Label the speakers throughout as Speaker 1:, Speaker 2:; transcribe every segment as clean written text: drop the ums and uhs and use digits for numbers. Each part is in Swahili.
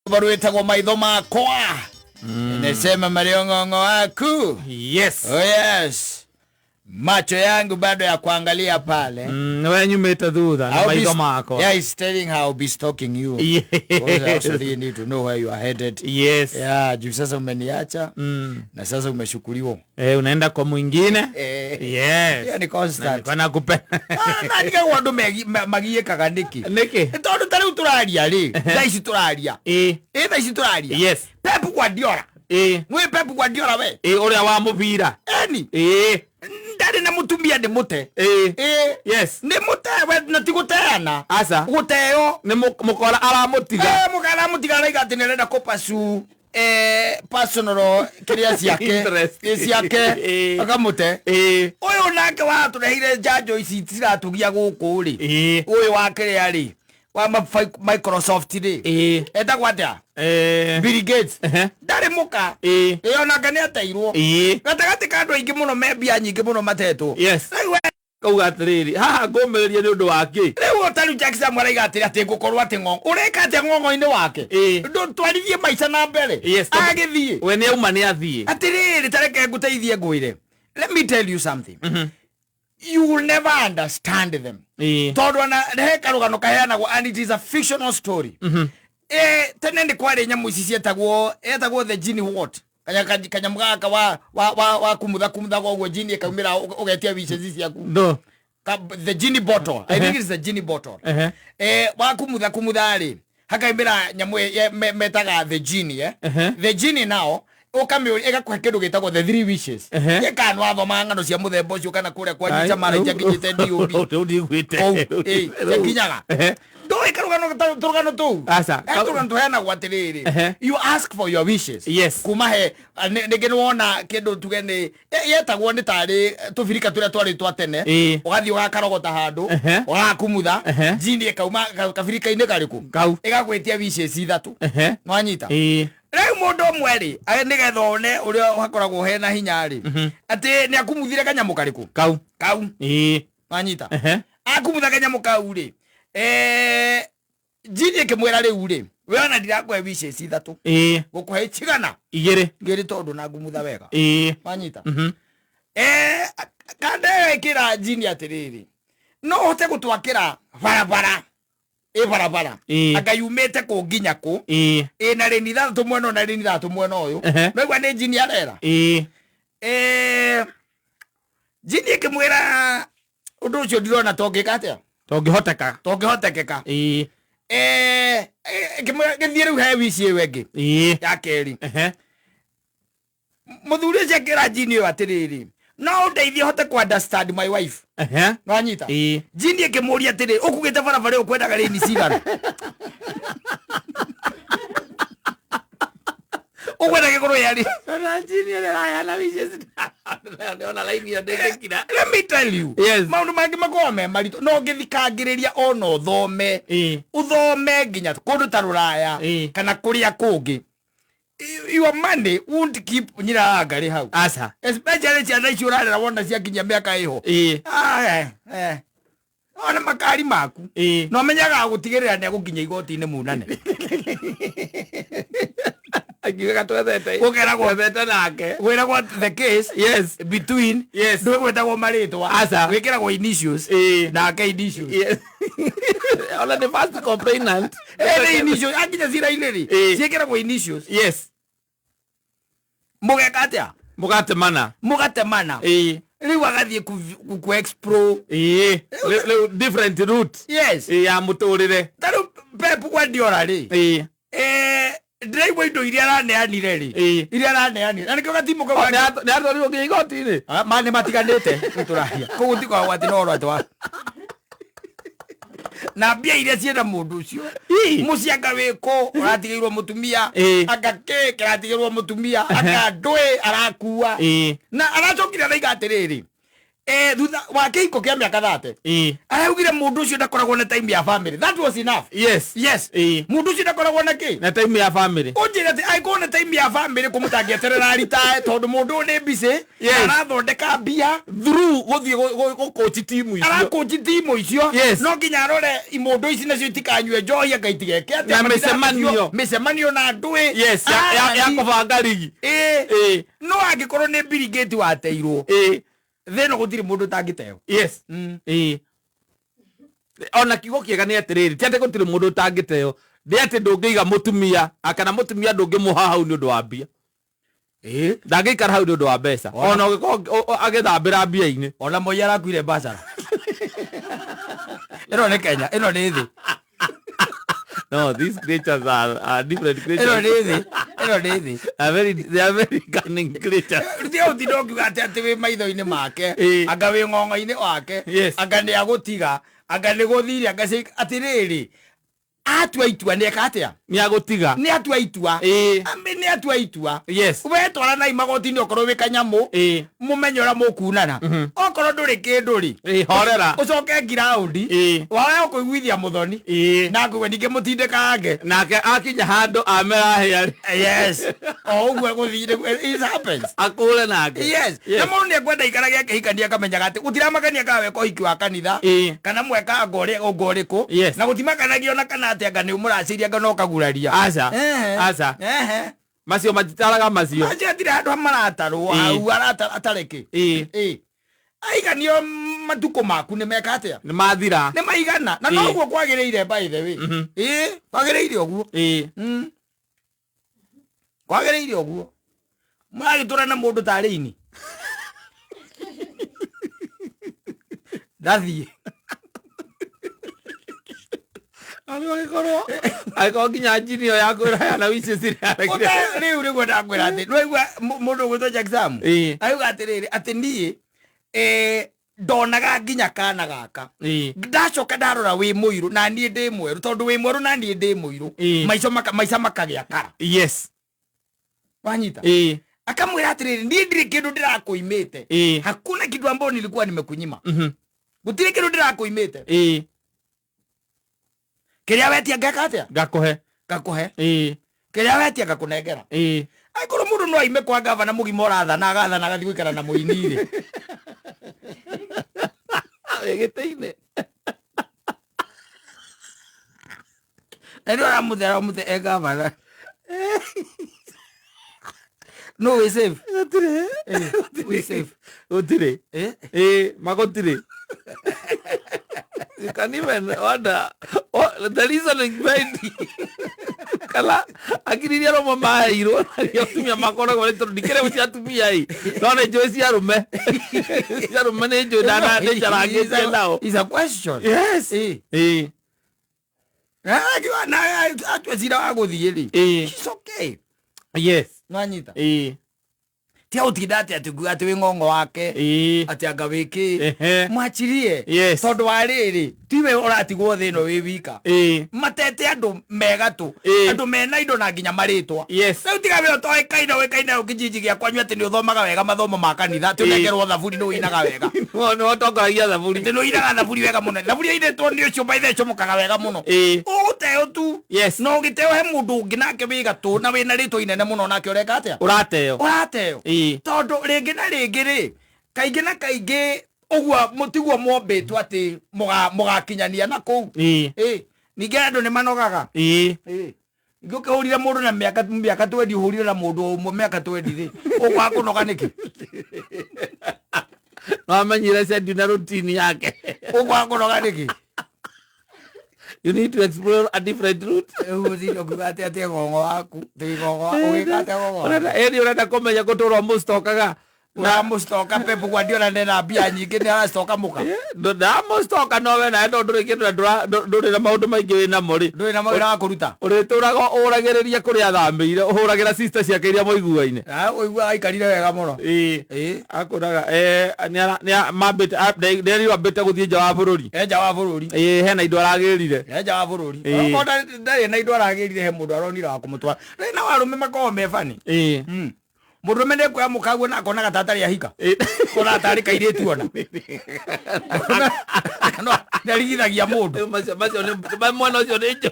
Speaker 1: baruetagwo maitho makwa nesema mariongongo waku.
Speaker 2: Yes.
Speaker 1: Oh yes. Macho yangu bado ya kuangalia pale.
Speaker 2: Wewe nyumeta dhudha na maitho mako.
Speaker 1: Yeah, he's telling how I'll be stalking you.
Speaker 2: Yes.
Speaker 1: I also really need to know where you are headed.
Speaker 2: Yes.
Speaker 1: Yeah, juu sasa umeniacha na sasa umeshukuliwa.
Speaker 2: Unaenda kwa mwingine?
Speaker 1: Yes.
Speaker 2: Yeah,
Speaker 1: ni constant.
Speaker 2: Kwa nakupenda.
Speaker 1: Na nika wandu magiye kaganiki.
Speaker 2: Niki.
Speaker 1: Tondu tari uturaria ri. Thaici turaria. Thaici turaria.
Speaker 2: Yes.
Speaker 1: Pep Guardiola. Mwe Pep Guardiola we.
Speaker 2: Uria wa mubira.
Speaker 1: Ndari na mutumia ndi mute.
Speaker 2: Yes.
Speaker 1: Ndi mute we na tiguteana.
Speaker 2: Asa.
Speaker 1: Guteo.
Speaker 2: Ni mukora aramutiga.
Speaker 1: Mukara mutiga raiga tinelenda kopasu. Personal kiria ciake. Ciake. Akamute. Uyu nake wa turehire janjo ici tiratugia guku ri. Uyu wa kiria ri. Wa Microsoft ri. Etagwo atia? Bill Gates. Ndari muka. Iyo nake ni ateirwo. Gatagati ka andu aingi muno membia nyingi muno matetwo.
Speaker 2: Yes. Kauga atiriri haha ngomereria ni undu wake.
Speaker 1: Riu Otaru Jackson mwaraiga atiri ati ngukorwo ati ngongo. Ureka ati ngongo-ini wake. Ndu twarithie maica na mbere. Agithie.
Speaker 2: We ni auma ni athie.
Speaker 1: Atiriri tareke nguteithie ngwire. Let me tell you something. You will never understand them. Tondu na heka rugano kaheanagwo and it is a fictional story. Tene ndi kwari nyamu ici cietagwo the genie what? Kanyamugaka wa kumutha kwa ugo genie kaumira ugetia wishes ciaku.
Speaker 2: No.
Speaker 1: The genie bottle. I think it's the genie bottle. Wa kumutha ri. Hakaimbira nyamu metaga the genie, The genie now ukamiuri egakwe kindu gitagwo the three wishes. Gekanu athoma ngano cia muthemba ucio kana kuria kwa nyicha mara nginyite ndiuri.
Speaker 2: Ndigwite.
Speaker 1: Kinyaga. Doi karugano tu.
Speaker 2: Asa.
Speaker 1: Karugano hena gwatiriri. You ask for your wishes.
Speaker 2: Yes.
Speaker 1: Kumahe nigeno wona kindu tugene yetagwo ni tari tubirika turia twari twatene. Ugathi ugakarogota handu. Ugakumutha. Jini ekauma kabirika-ini kariku. Igagwetia wishes ithatu. Nwanyita. Rĩu mũndũ ũmwe rĩ nĩgetha one ũrĩa hakoragwo hena hinya rĩ atĩ nĩ akumuthire kanyamũ karĩkũ kau wanyita akumutha kanyamũ kau rĩ Jini ĩkĩmwĩra rĩu rĩ we ona ndirakũhe wishes ithatũ gũkũhe cigana igĩrĩ tondũ na ngumutha wega wanyita kanda ĩkĩra Jini atĩrĩrĩ no hote gũtwakĩra barabara barabara akayumete ku nginya ku na reni thatu mwena na reni thatu mwena uyu nigwa ni Jini arera Jini ikimwira undu ucio ndirona tongika atia tongihotekeka ikimwira githie riu he wici wengi ya keri muthuri ucio akira Jini uyu atiriri no ndeithie hote ku understand my wife. Nwanyita. Jini ikimuria atiri ukugite barabara ukwendaga reni cigana. Ukwenda gikuru yari. Na Jini ya na wishes. Ona laini ya ndekira. Let me tell you. Maundu mangi makome marito no ngithikangiriria ona uthome. Uthome nginya kundu taruraya kana kuria kungi. Your money won't keep nyira ngari hau.
Speaker 2: Asa.
Speaker 1: Especially ciana icio urarera wona cia kinya miaka iho. Ona makari maku. No menyaga gutigirira ni agukinya igoti-ini munane.
Speaker 2: Akiweka twethete.
Speaker 1: Ukera gwethete nake. Wira kwa the case.
Speaker 2: Yes.
Speaker 1: Between.
Speaker 2: Yes.
Speaker 1: Ndwe gwetagwo maritwa.
Speaker 2: Asa.
Speaker 1: Wikira kwa initials. Nake initials.
Speaker 2: Yes. Ola the first complainant.
Speaker 1: Initials. Akinya zira ineri. Wikira kwa initials.
Speaker 2: Yes.
Speaker 1: Mugekatia.
Speaker 2: Mugatemana.
Speaker 1: Riu agathie ku explore.
Speaker 2: Different route.
Speaker 1: Yes.
Speaker 2: Ya muturire.
Speaker 1: Taru Pep Guardiola ri. Drive indo iria araneanire ri. Iria araneanire. Na nikio gatimu kwa.
Speaker 2: Ni atoriwo nginya igoti-ini.
Speaker 1: Mane matiganite turahia. Koguo tiko gwati no ro atwa. Na mbia iria cienda mundu ucio. Mucianga wiko uratigirwo mutumia. Agake kiratigirwo mutumia. Akandwe arakua. Na aracokire raiga atiriri. thutha wa kihiko kia miaka 30 araugire mundu ucio ndakoragwo na time ya family. That was enough. Yes mundu ucio ndakoragwo na ki
Speaker 2: na time ya family.
Speaker 1: Unjira ati ai kona time ya family kumutangia terera ritae tondu mundu ni busy arathondeka bia
Speaker 2: through guthie coach team icio.
Speaker 1: Ara coach team icio no nginya arore imundu ici nacio itikanywe njohi akaitigeke ati
Speaker 2: na
Speaker 1: micemanio na ndui
Speaker 2: ya kubanga ligi.
Speaker 1: No angikorwo ni Bill wateirwo theno gutiri mundu tangiteo.
Speaker 2: Ona kigo kiega ni atiriri ti ati gutiri mundu tangiteo ndi ati ndungiiga mutumia akana mutumia ndungimuha hau ni undu wa mbia. Ndangikara hau ni undu wa mbeca ona ugikorwo agithambira mbia-ini
Speaker 1: ona moi arakuire mbacara. Ino ni Kenya, ino ni thi.
Speaker 2: No, these creatures are different creatures.
Speaker 1: Ino ni thi.
Speaker 2: They are very cunning creatures.
Speaker 1: Rio thidogu gate ati we maitho-ini make anga we ngongo-ini wake anga ni agutiga anga ni guthiri anga atiriri atua itua ni ekatia
Speaker 2: ni agutiga
Speaker 1: ni atua itua ambi ni atua itua. We twara nai magoti-ini okorwo wi kanyamu mumenyora mukunana okorwo nduri kindu ri
Speaker 2: horera
Speaker 1: ucoke giraundi wawe ukuiguithia muthoni na ngwe ninge mutindekange
Speaker 2: nake akinya handu amera hiari.
Speaker 1: Uguo guthire it happens
Speaker 2: akule nake.
Speaker 1: Na mundu ni kwenda ikara giake hikania akamenyaga ati gutiramakania kawe ko hiki wa kanitha kana mweka ngore ngoriku na gutimakanagio na kana ati anga ni umuraciria anga no kaguraria.
Speaker 2: Aca macio matitaraga macio
Speaker 1: atira andu amaratarwo au atareke aiganio matuko maku ni meka atia
Speaker 2: ni mathira
Speaker 1: ni maigana na no guo kwagireire by the way. Kwagireire oguo kwagireire oguo muragitura na mundu tari ini ndathie
Speaker 2: Aiko nginya njini ya kwira na wici ciria
Speaker 1: riu ri gwenda kwira ati no igwa mundu gwitwa Jackson ayuga atiriri ati nie ndonaga nginya kana gaka ndacoka ndarora wi muiru na nie ndi mweru tondu wi mweru na nie ndi muiru maica makagia kara. Wanyita akamwira atiriri nie ndiri kindu ndirakuimite hakuna kitu ambacho nilikuwa nimekunyima gutire kindu ndirakuimite kiria wetia ngakatia gakuhe kiria wetia gakunengera aikoro mundu no aime kwa gavana mugima urathana agathana agathi guikara na muinire
Speaker 2: giteine
Speaker 1: ero ramuthe e gavana no we safe we safe
Speaker 2: utire magotire. You can even order the reasoning behind kala akiriria romo mairo yotumia makora kwa leto dikere uchi atumia hii none joisi arume ne jo dana de charage nao
Speaker 1: is a question. Na atwezira aguthiri it's okay. Nwanyita tia utidate ati guate we ngongo wake ati anga wiki mwachirie tondu wa riri tiwe uratigwo thino wi wika matete andu mega tu andu mena indo na nginya maritwa riu tiga we toe kaina we kaina ukijiji gya kwanyu ati ni uthomaga wega mathomo ma kanitha tu negerwo thaburi no inaga wega
Speaker 2: no tokoragia thaburi
Speaker 1: no inaga thaburi wega muno thaburi ide to ni ucio baithe chomokaga wega muno uteo tu no giteo he mundu nginake wiga tu na wina ritwa inene muno nake ureka atia urateo tondu ringi na ringi ri kaingi na kaingi uguo mutiguo mombetwo ati mugakinyania na kou ningi andu ni manogaga ngukihurire mundu na miaka 20 uhurire na mundu umwe miaka 20 ri ugwa kunoga niki
Speaker 2: no amenyire sendi na routine yake
Speaker 1: ugwa kunoga niki.
Speaker 2: You need to explore a different route.
Speaker 1: Uzino kugate ate ngongo waku tigongo ugikate ngongo
Speaker 2: urenda komenya guturwo mustokaga
Speaker 1: na mustoka Pep Guardiola ndena bia nyingi ni arastoka muka
Speaker 2: nda mustoka no we na ndo nduri kindu nduri na maundu maingi we na mori
Speaker 1: nduri na mawira wa kuruta
Speaker 2: urituraga uragiriria kuri athambire uhuragira sister ciake iria moiguaine
Speaker 1: uigua aikarire wega muno
Speaker 2: akuraga ni mambite nderi wambite guthie nja wa bururi hena indo aragirire
Speaker 1: nja wa bururi ndari na indo aragirire he mundu aronira wa kumutwara na warume makoo mefani murume ne kwa mukaguo na akona gatatari ahika kona atari kaire tu ona no ndarigithagia mundu
Speaker 2: macio ne mwana ucio ne njo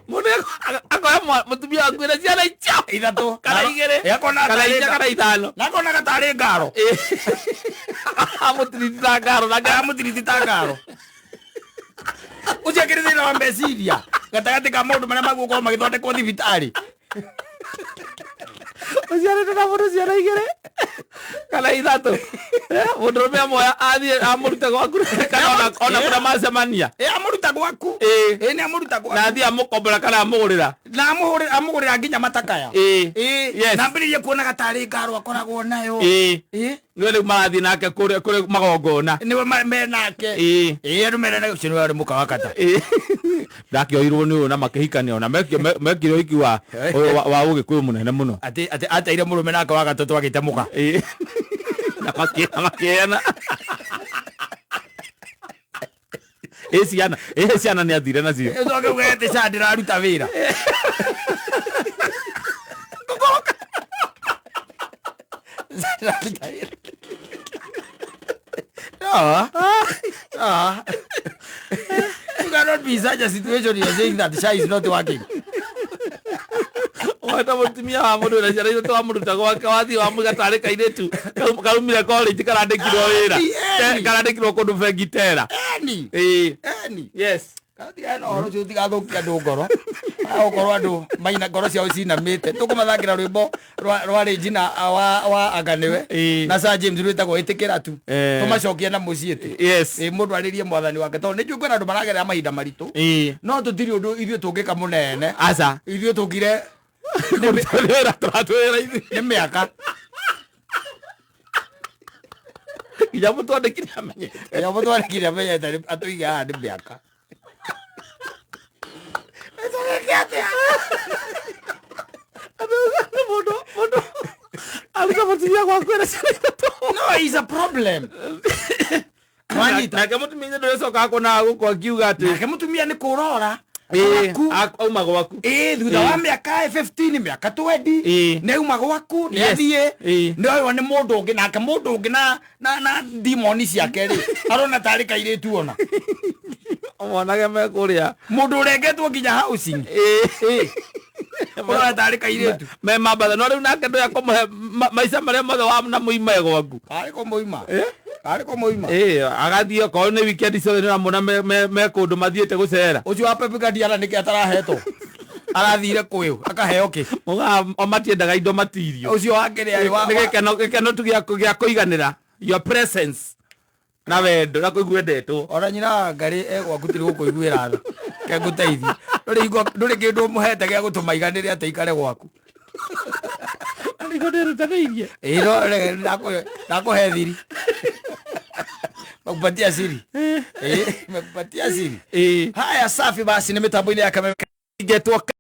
Speaker 2: mundu akoya mutumia wakwira ciana icio
Speaker 1: ithatu
Speaker 2: kana igere
Speaker 1: akona
Speaker 2: kana ithano
Speaker 1: na kona gatari ngaro
Speaker 2: amutirita ngaro na
Speaker 1: amutirita ngaro ucia kirithina wa meciria gatagati ka mundu maria magukorwo magithondekwo thibitari
Speaker 2: uciarite na mundu ciana igere kana ithatu mundurume amoya athie amuruta gwaku kana ona kuna macemania
Speaker 1: amuruta gwaku ni amuruta gwaku
Speaker 2: na athie amukombora kana amugurira
Speaker 1: na amugurira nginya matakaya na mbiririe kuona gatari ngaro akoragwo nayo
Speaker 2: niwe riu marathie nake kuri magongona
Speaker 1: niwe me nake andu merena ucio niwe ari muka wa kata
Speaker 2: ndakioirwo ni uyu na makihikania ona mekire ũhiki wa ũgĩkũyũ mũnene mũno
Speaker 1: ati ateire murume nake wa gatatũ agĩte muka
Speaker 2: na makĩena ciana nĩ athire nacio
Speaker 1: ũcoke ũgete ca ndĩraruta wĩra You cannot be in such a situation. You're saying that Sha is not working.
Speaker 2: Wata mutumia wa mundu na ciana itatu amuruta gwake wathi wa mugatari kairetu karumire college karandikirwo wira karandikirwo kundu bengi tera
Speaker 1: Eni
Speaker 2: yes
Speaker 1: kathia no oro cio tigathukia andu ngoro agokorwo andu maina ngoro ciao cinamite tukumathangira rwimbo rwa Regina wa aganiwe na Sir James rwitagwo itikira tu tumacokia na mucii tu
Speaker 2: yes
Speaker 1: mundu aririe mwathani wake tondu ni njugana andu maragerera mahinda maritu no tutiri undu ithuĩ tungika munene
Speaker 2: aca
Speaker 1: ithuĩ tungire ni miaka
Speaker 2: ija mutwandikire amenyete
Speaker 1: atuiga ni miaka
Speaker 2: mundu aruta mutumia gwakwĩra ciana itatu
Speaker 1: no is a problem
Speaker 2: nake mutumia ndũrĩcokaga kũnaga gũkũ akiuga atĩ
Speaker 1: nake mutumia nĩ kũrora
Speaker 2: auma gwaku
Speaker 1: thutha wa mĩaka 15 mĩaka 20 nĩ auma gwaku nĩ athiĩ nĩ oywo nĩ mũndũ ũngĩ nake mũndũ ũngĩ na ndimoni ciake rĩ arona tarĩ kairĩtu ona
Speaker 2: mwanake me kũrĩa
Speaker 1: mũndũ ũrengetwo nginya housing ũrona tarĩ kairĩtu
Speaker 2: me mambatha no rĩu nake ndũya kũmũhe maica marĩa mothe wa na mũime gwaku
Speaker 1: arĩ kũmũima
Speaker 2: agathiĩ okorwo nĩ weekend ciothe nĩũramona me kũndũ mathiĩte gũcera
Speaker 1: ũcio wa Pepe Guardiola nĩkĩ atarahetwo arathire kwĩũ akaheo kĩ
Speaker 2: o matiendaga indo matirio
Speaker 1: ũcio wake
Speaker 2: nĩ gĩkeno tu gĩa kũiganĩra your presence na wendo na kũigua endetwo
Speaker 1: ona nyina Ngarĩ egwaku tiri gũkũiguĩra tha ke ngũteithie ndũrĩ kĩndũ mũhete gĩa gũtũma iganĩre atĩ ikare gwaku
Speaker 2: ariko ndĩrutanĩirie
Speaker 1: ndakũhe thiri mekupatia siri mekupatia siri haya safi basi ni mitambo-inĩ ya kamera